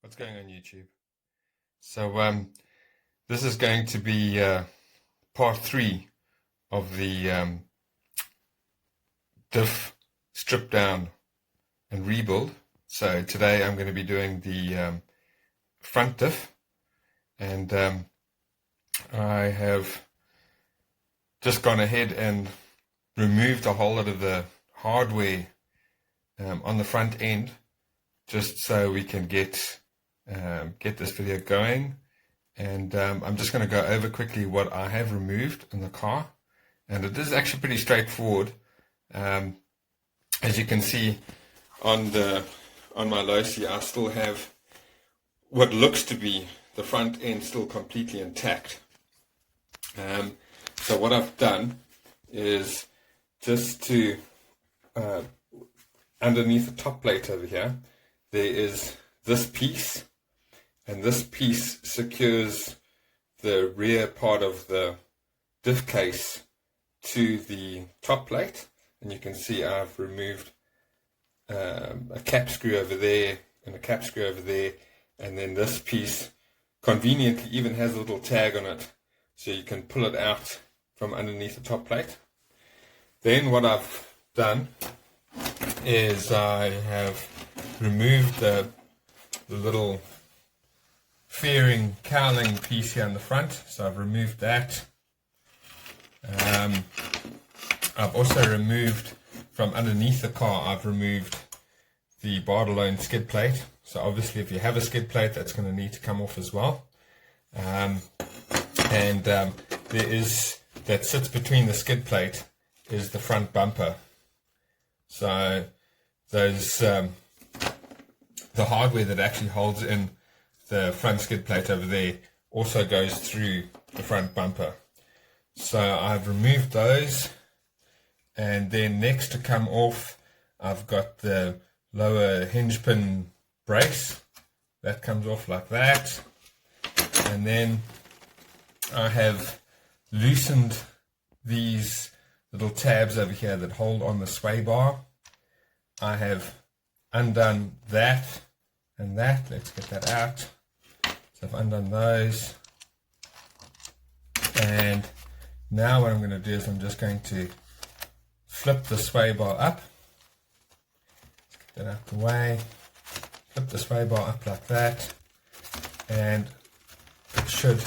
What's going on YouTube? So this is going to be part 3 of the diff strip down and rebuild. So today I'm going to be doing the front diff, and I have just gone ahead and removed a whole lot of the hardware on the front end, just so we can get this video going. And I'm just going to go over quickly what I have removed in the car, and it is actually pretty straightforward. As you can see on my Losi, I still have what looks to be the front end still completely intact. So what I've done is just to underneath the top plate over here, there is this piece, and this piece secures the rear part of the diff case to the top plate. And you can see I've removed a cap screw over there and a cap screw over there, and then this piece conveniently even has a little tag on it, so you can pull it out from underneath the top plate. Then what I've done is I have removed the little fairing cowling piece here on the front, so I've removed that. I've also removed from underneath the car, I've removed the Bartolone skid plate. So obviously if you have a skid plate, that's going to need to come off as well. There is, that sits between the skid plate is the front bumper. So those the hardware that actually holds in the front skid plate over there also goes through the front bumper. So I've removed those, and then next to come off, I've got the lower hinge pin brace that comes off like that, and then I have loosened these little tabs over here that hold on the sway bar. I have undone that and that. Let's get that out. So I've undone those, and now what I'm going to do is I'm just going to flip the sway bar up. Let's get that out the way. Flip the sway bar up like that, and it should,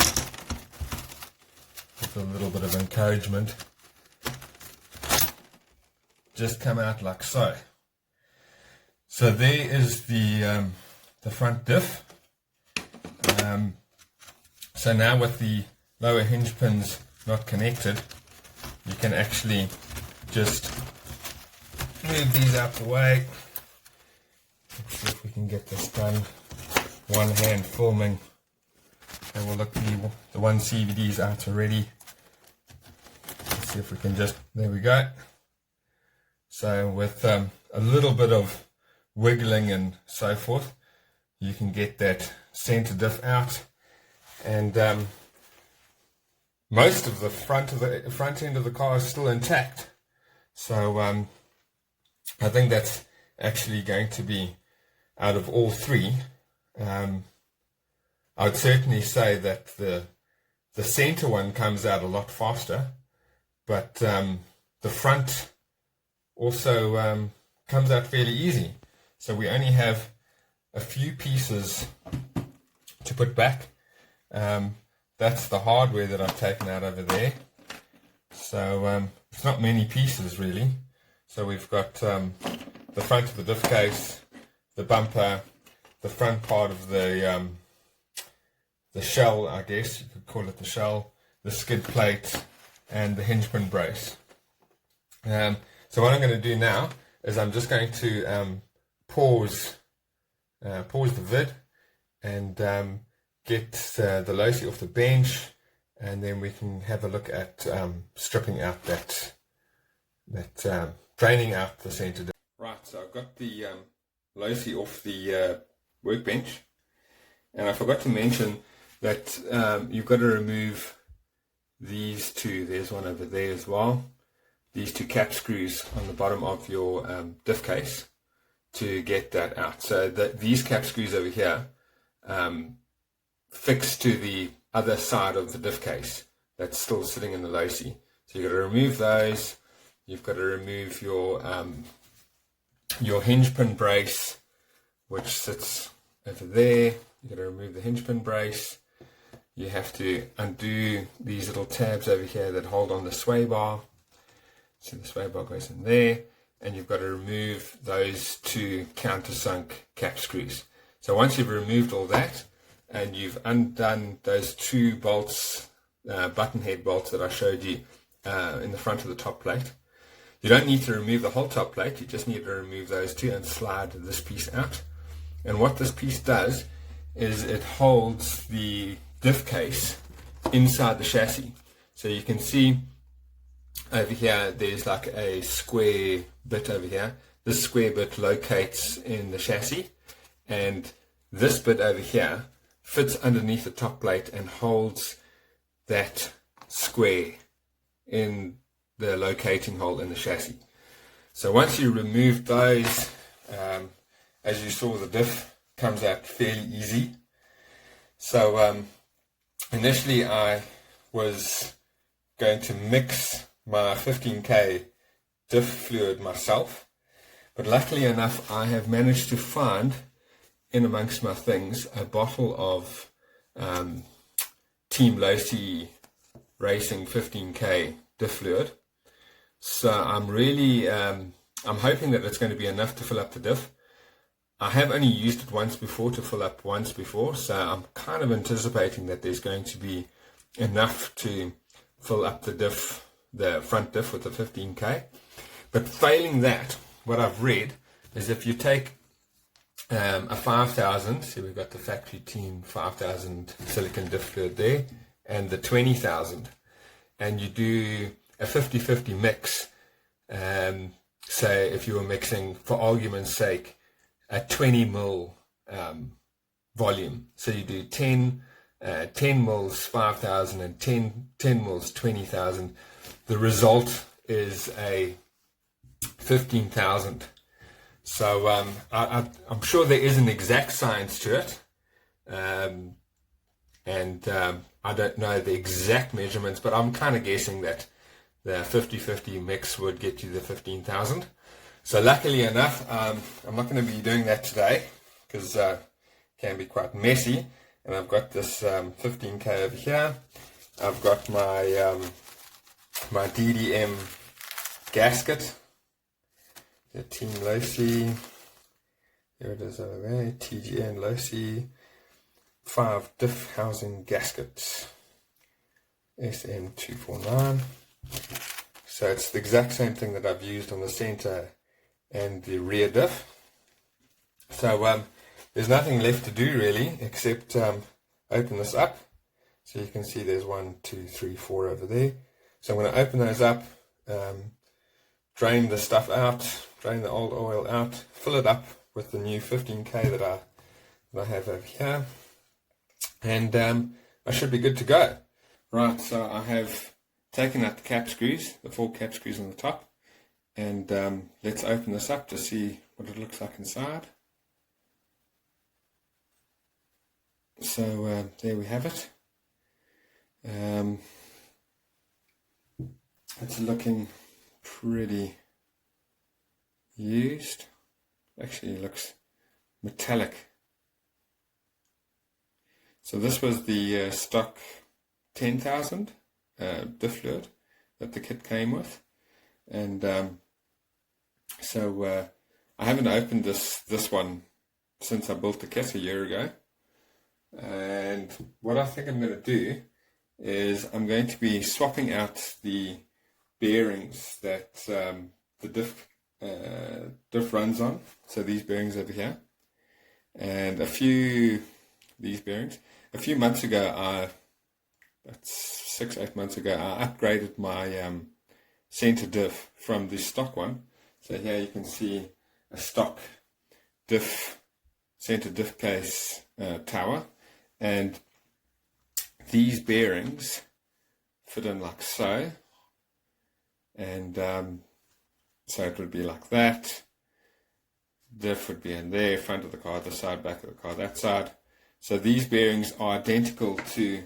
with a little bit of encouragement, just come out like so. So there is the front diff. So now with the lower hinge pins not connected, you can actually just move these out the way. Let's see if we can get this done. One hand filming, and we'll look, the one CVD is out already. Let's see if we can just, there we go. So with a little bit of wiggling and so forth, you can get that center diff out, and most of the front end of the car is still intact. So I think that's actually going to be, out of all three, I would certainly say that the center one comes out a lot faster, but the front also comes out fairly easy. So we only have a few pieces to put back. That's the hardware that I've taken out over there. So it's not many pieces really. So we've got the front of the diff case, the bumper, the front part of the shell, I guess you could call it the shell, the skid plate, and the hinge pin brace. So what I'm going to do now is I'm just going to pause the vid and get the Losi off the bench, and then we can have a look at stripping out that draining out the center. Right, so I've got the Losi off the workbench, and I forgot to mention that you've got to remove these two. There's one over there as well. These two cap screws on the bottom of your diff case to get that out. So these cap screws over here fixed to the other side of the diff case that's still sitting in the Losi. So you've got to remove those. You've got to remove your hinge pin brace, which sits over there. You've got to remove the hinge pin brace. You have to undo these little tabs over here that hold on the sway bar. So the sway bar goes in there, and you've got to remove those two countersunk cap screws. So once you've removed all that, and you've undone those two bolts, button head bolts that I showed you in the front of the top plate, you don't need to remove the whole top plate, you just need to remove those two and slide this piece out. And what this piece does is it holds the diff case inside the chassis. So you can see over here there's like a square bit over here. This square bit locates in the chassis, and this bit over here fits underneath the top plate and holds that square in the locating hole in the chassis. So once you remove those, as you saw, the diff comes out fairly easy. So initially I was going to mix my 15k diff fluid myself, but luckily enough I have managed to find in amongst my things a bottle of Team Losi Racing 15k diff fluid. So I'm really I'm hoping that it's going to be enough to fill up the diff. I have only used it once before to fill up once before, so I'm kind of anticipating that there's going to be enough to fill up the diff, the front diff with the 15k. But failing that, what I've read is if you take a 5000, so we've got the factory team 5000 silicon diff fluid there, and the 20,000, and you do a 50-50 mix, say if you were mixing, for argument's sake, a 20 mil volume, so you do 10 mils 5,000 and 10 mils 20,000, the result is a 15,000. So I'm sure there is an exact science to it, and I don't know the exact measurements, but I'm kind of guessing that the 50-50 mix would get you the 15,000. So luckily enough, I'm not going to be doing that today because it can be quite messy. And I've got this 15k over here. I've got my my DDM gasket, the Team Losi. There it is over there, TGN Losi 5 diff housing gaskets, SM249. So it's the exact same thing that I've used on the center and the rear diff. So there's nothing left to do really except open this up. So you can see there's 1, 2, 3, 4 over there. So I'm going to open those up, drain the stuff out, drain the old oil out, fill it up with the new 15k that I have over here, and I should be good to go. Right, so I have taken out the cap screws, the 4 cap screws on the top, and let's open this up to see what it looks like inside. So there we have it. It's looking pretty used. Actually looks metallic. So this was the stock 10,000 diff fluid that the kit came with, and so I haven't opened this one since I built the kit a year ago. And what I think I'm going to do is I'm going to be swapping out the bearings that the diff runs on. So these bearings over here, and these bearings. A few months ago, that's 6-8 months ago, I upgraded my center diff from the stock one. So here you can see a stock diff center diff case tower, and these bearings fit in like so, and so it would be like that. Diff would be in there, front of the car, the side, back of the car, that side. So these bearings are identical to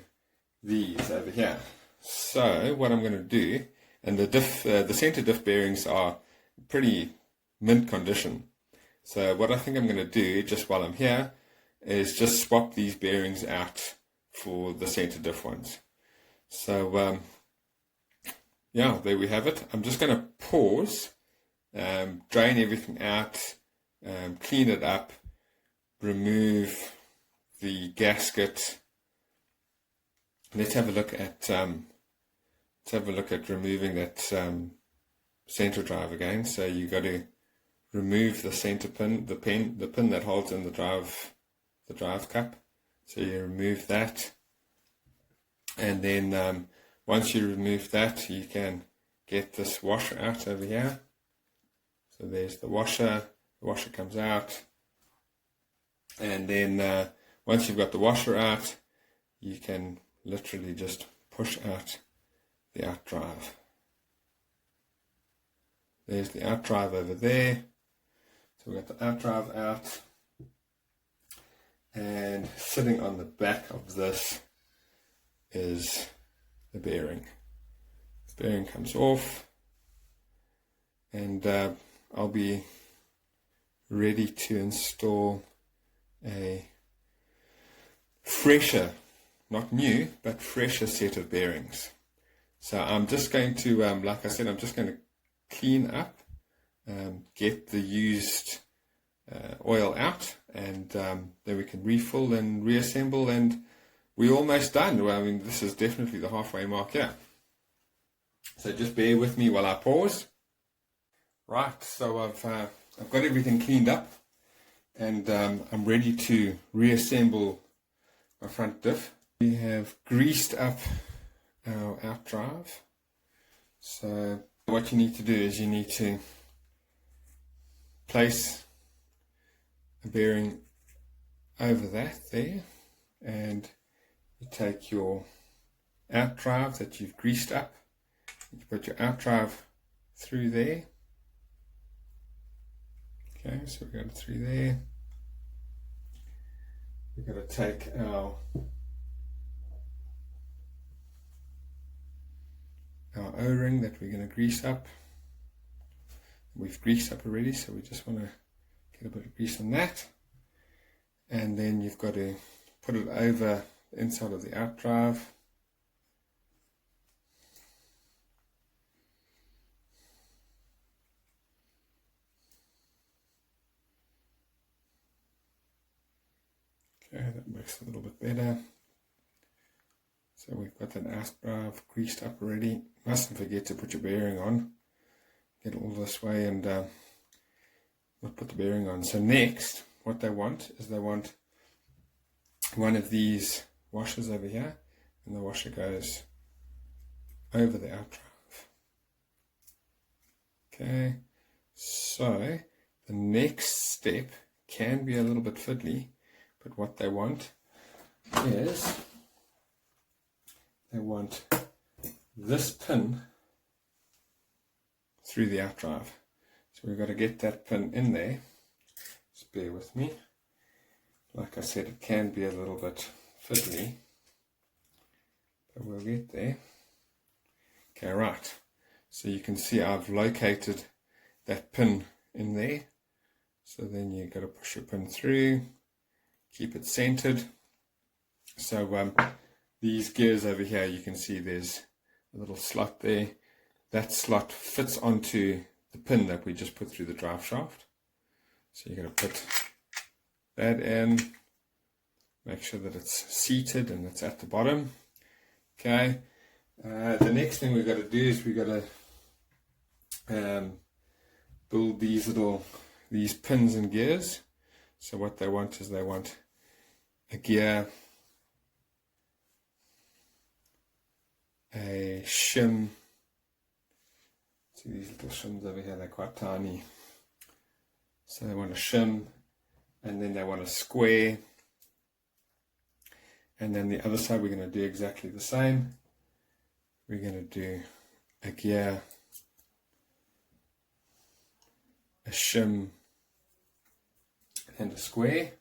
these over here. So what I'm going to do, and the center diff bearings are pretty mint condition. So what I think I'm going to do, just while I'm here, is just swap these bearings out for the center diff ones. So yeah, there we have it. I'm just going to pause, drain everything out, clean it up, remove the gasket. Let's have a look at removing that center drive again. So you got to remove the center pin, the pin that holds in the drive cup. So you remove that, and then once you remove that, you can get this washer out over here. So there's the washer comes out, and then once you've got the washer out, you can literally just push out the out drive. There's the out drive over there. So we've got the out drive out, and sitting on the back of this is the bearing. The bearing comes off, and I'll be ready to install a fresher, not new, but fresher set of bearings. So I'm just going to, like I said, I'm just going to clean up, get the used oil out, and then we can refill and reassemble, and we're almost done. Well, I mean, this is definitely the halfway mark here. So just bear with me while I pause. Right, so I've got everything cleaned up, and I'm ready to reassemble my front diff. We have greased up our out drive. So what you need to do is you need to place a bearing over that there, and you take your out drive that you've greased up, you put your out drive through there. Okay, so we've got it through there. We've got to take our O-ring that we're going to grease up. We've greased up already, so we just want to get a bit of grease on that. And then you've got to put it over the inside of the out drive. Okay, that works a little bit better. So we've got that out drive greased up already. Mustn't forget to put your bearing on. Get all this way and we'll put the bearing on. So next, what they want is they want one of these washers over here, and the washer goes over the out drive. Okay, so the next step can be a little bit fiddly, but what they want is they want this pin through the out drive. So we've got to get that pin in there. Just bear with me. Like I said, it can be a little bit fiddly, but we'll get there. Okay, right. So you can see I've located that pin in there. So then you've got to push your pin through, keep it centered. So these gears over here, you can see there's a little slot there. That slot fits onto the pin that we just put through the drive shaft. So you're going to put that in, make sure that it's seated and it's at the bottom. Okay, the next thing we've got to do is we've got to build these pins and gears. So what they want is they want a gear, a shim. See these little shims over here, they're quite tiny. So they want a shim, and then they want a square, and then the other side we're going to do exactly the same. We're going to do a gear, a shim, and a square.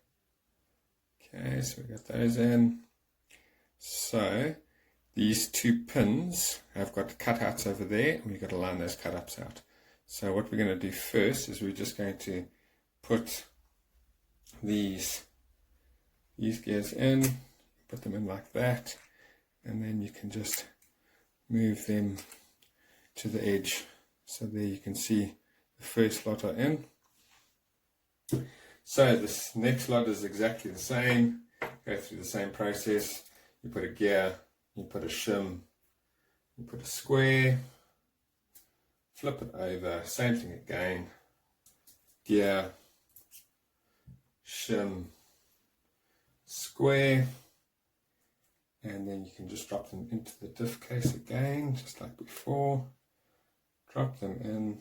Okay, so we got those in. So these two pins have got cutouts over there, and we've got to line those cutouts out. So what we're going to do first is we're just going to put these gears in, put them in like that, and then you can just move them to the edge. So there you can see the first lot are in. So this next lot is exactly the same. Go through the same process. You put a gear, you put a shim, you put a square, flip it over, same thing again. Gear, shim, square, and then you can just drop them into the diff case again, just like before. Drop them in.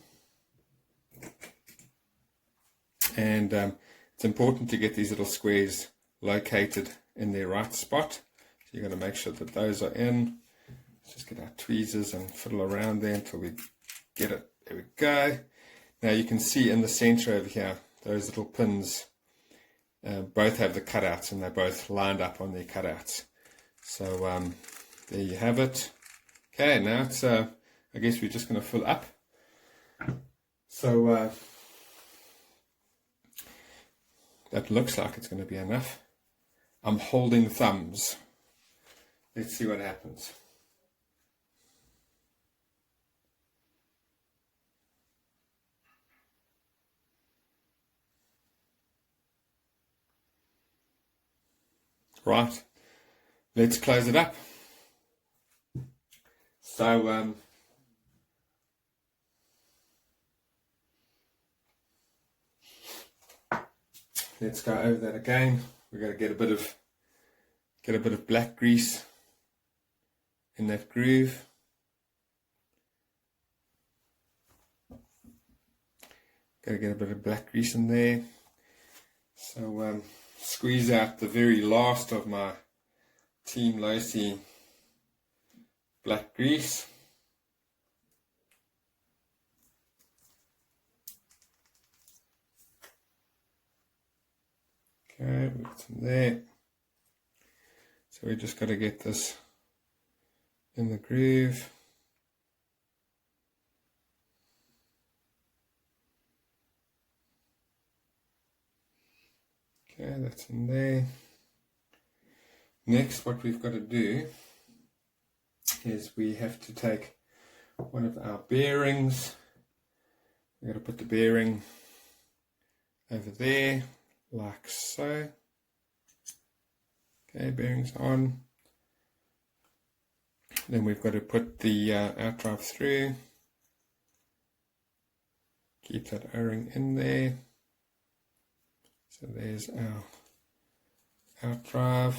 And it's important to get these little squares located in their right spot. So you've got to make sure that those are in. Let's just get our tweezers and fiddle around there until we get it. There we go. Now you can see in the center over here, those little pins both have the cutouts, and they're both lined up on their cutouts. So there you have it. Okay, now it's I guess we're just going to fill up. So that looks like it's going to be enough. I'm holding thumbs. Let's see what happens. Right, let's close it up. So let's go over that again. We're going to get a bit of black grease in that groove. Got to get a bit of black grease in there. So squeeze out the very last of my Team Losi black grease. Okay, we've got some there. So we just got to get this in the groove. Okay, that's in there. Next, what we've got to do is we have to take one of our bearings. We've got to put the bearing over there, like so. Okay, bearings on. Then we've got to put the outdrive through. Keep that O-ring in there. So there's our outdrive.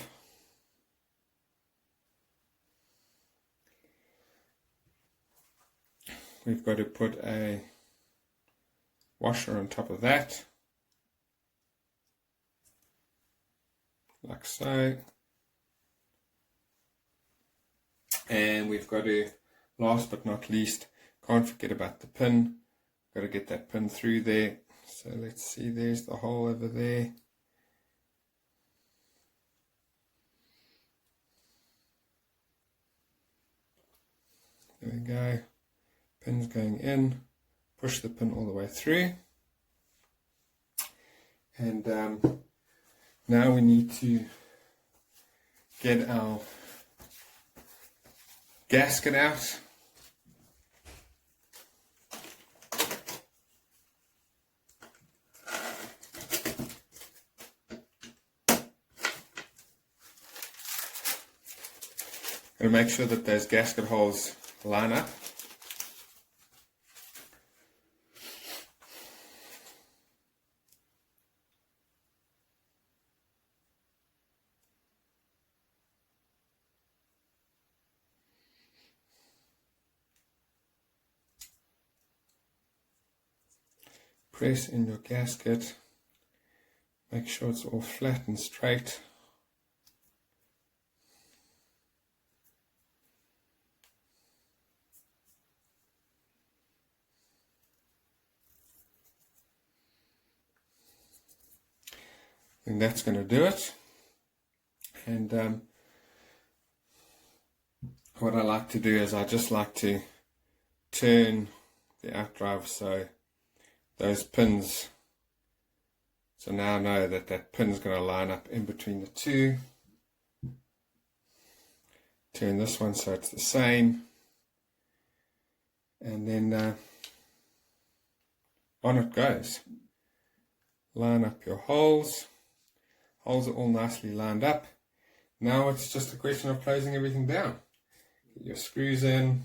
We've got to put a washer on top of that, like so. And we've got to, last but not least, can't forget about the pin. Got to get that pin through there. So let's see, there's the hole over there. There we go. Pin's going in. Push the pin all the way through. And now we need to get our gasket out. Got to make sure that those gasket holes line up. Press in your gasket, make sure it's all flat and straight. And that's going to do it. And what I like to do is I just like to turn the outdrive so those pins, so now I know that that pin's going to line up in between the two. Turn this one so it's the same, and then on it goes. Line up your holes. Holes are all nicely lined up. Now it's just a question of closing everything down. Get your screws in.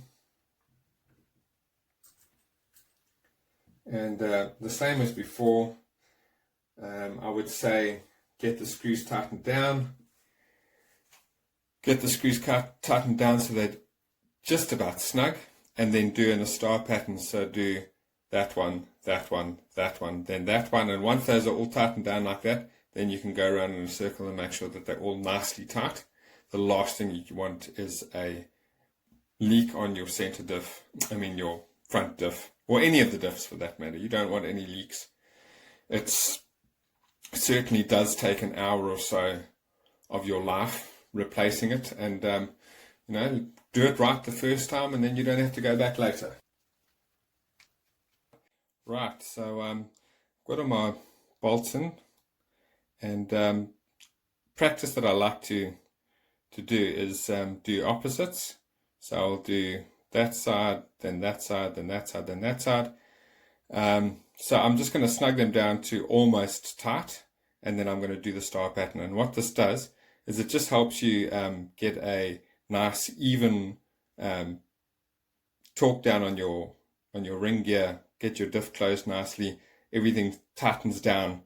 And the same as before, I would say get the screws tightened down. Get the screws tightened down so they're just about snug, and then do in a star pattern. So do that one, that one, that one, then that one, and once those are all tightened down like that, then you can go around in a circle and make sure that they're all nicely tight. The last thing you want is a leak on your center diff, your front diff, or any of the diffs for that matter. You don't want any leaks. It certainly does take an hour or so of your life replacing it, and do it right the first time, and then you don't have to go back later. Right, so got all my bolts in, and practice that I like to do is do opposites. So I'll do that side, then that side, then that side, then that side. So I'm just going to snug them down to almost tight, and then I'm going to do the star pattern. And what this does is it just helps you get a nice even torque down on your ring gear, get your diff closed nicely, everything tightens down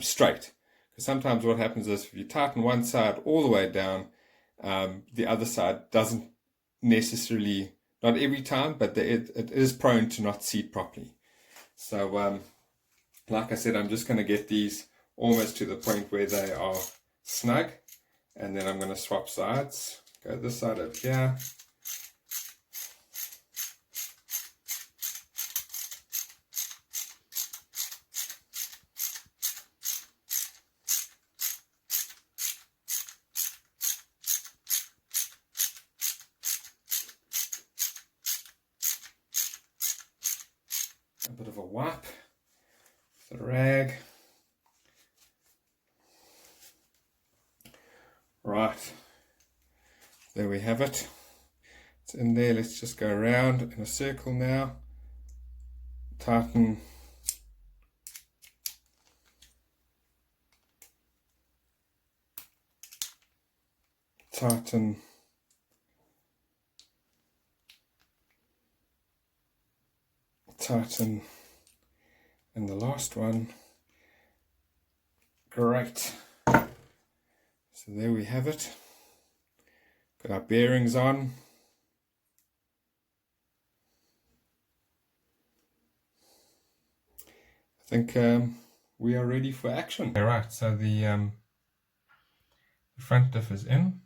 straight. Because sometimes what happens is if you tighten one side all the way down, the other side doesn't necessarily, not every time, but it is prone to not seat properly. So like I said, I'm just going to get these almost to the point where they are snug, and then I'm going to swap sides. Go this side over here. A bit of a wipe with a rag. Right, there we have it. It's in there. Let's just go around in a circle now. Tighten. Tighten. Tighten. And the last one. Great. So there we have it. Got our bearings on. I think we are ready for action. All right, so the front diff is in,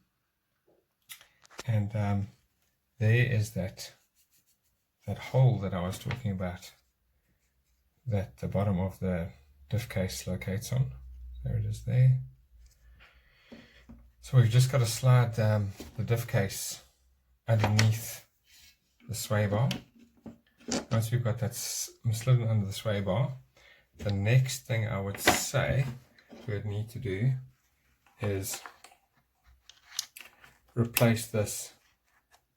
and there is that hole that I was talking about that the bottom of the diff case locates on. There it is there. So we've just got to slide the diff case underneath the sway bar. Once we've got that slidden under the sway bar, the next thing I would say we would need to do is replace this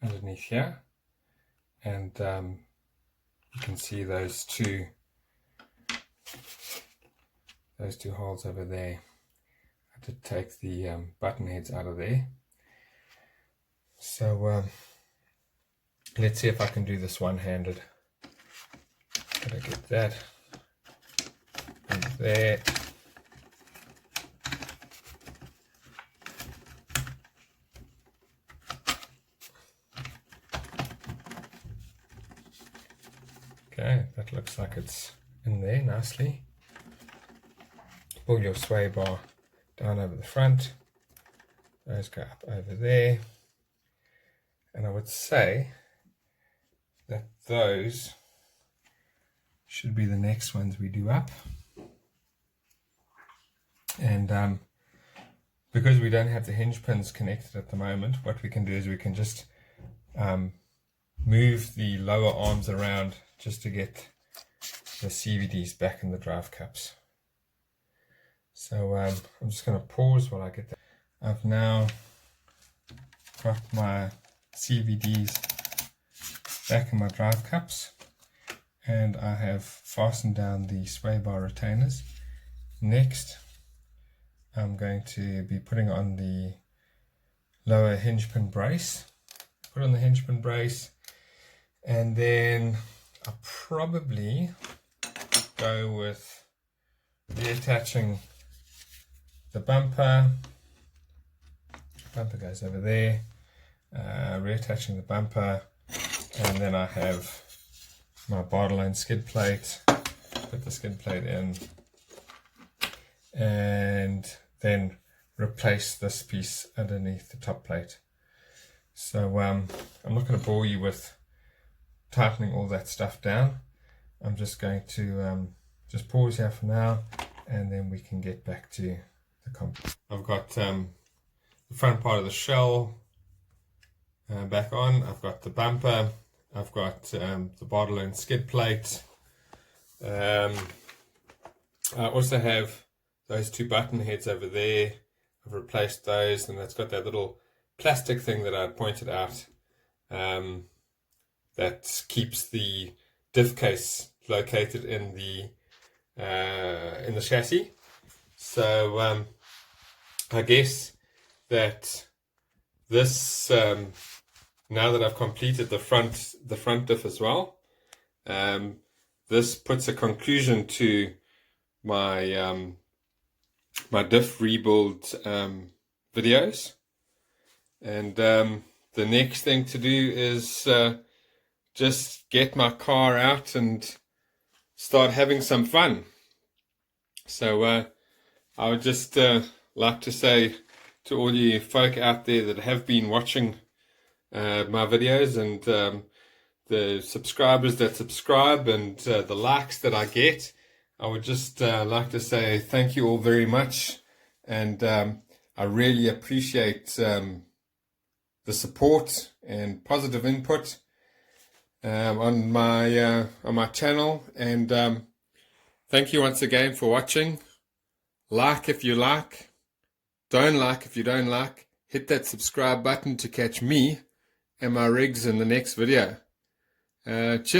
underneath here, and you can see those two holes over there. I did take the button heads out of there. So let's see if I can do this one-handed. Gotta get that in there. Okay, that looks like it's in there nicely. Pull your sway bar down over the front. Those go up over there. And I would say that those should be the next ones we do up. And because we don't have the hinge pins connected at the moment, what we can do is we can just move the lower arms around just to get the CVDs back in the drive cups. So I'm just going to pause while I get that. I've now got my CVDs back in my drive cups, and I have fastened down the sway bar retainers. Next, I'm going to be putting on the lower hinge pin brace. Put on the hinge pin brace, and then I'll probably go with reattaching the bumper. Bumper goes over there. Reattaching the bumper, and then I have my Bartolone skid plate. Put the skid plate in, and then replace this piece underneath the top plate. So I'm not going to bore you with tightening all that stuff down. I'm just going to just pause here for now, and then we can get back to the comp. I've got the front part of the shell back on. I've got the bumper. I've got the Bartolone skid plate. I also have those two button heads over there. I've replaced those, and that's got that little plastic thing that I pointed out that keeps the diff case located in the chassis. So I guess that this now that I've completed the front diff as well, this puts a conclusion to my my diff rebuild videos, and the next thing to do is just get my car out and start having some fun. So I would just like to say to all you folk out there that have been watching my videos, and the subscribers that subscribe, and the likes that I get, I would just like to say thank you all very much, and I really appreciate the support and positive input on my channel, and thank you once again for watching. Like if you like, don't like if you don't like. Hit that subscribe button to catch me and my rigs in the next video. Cheers.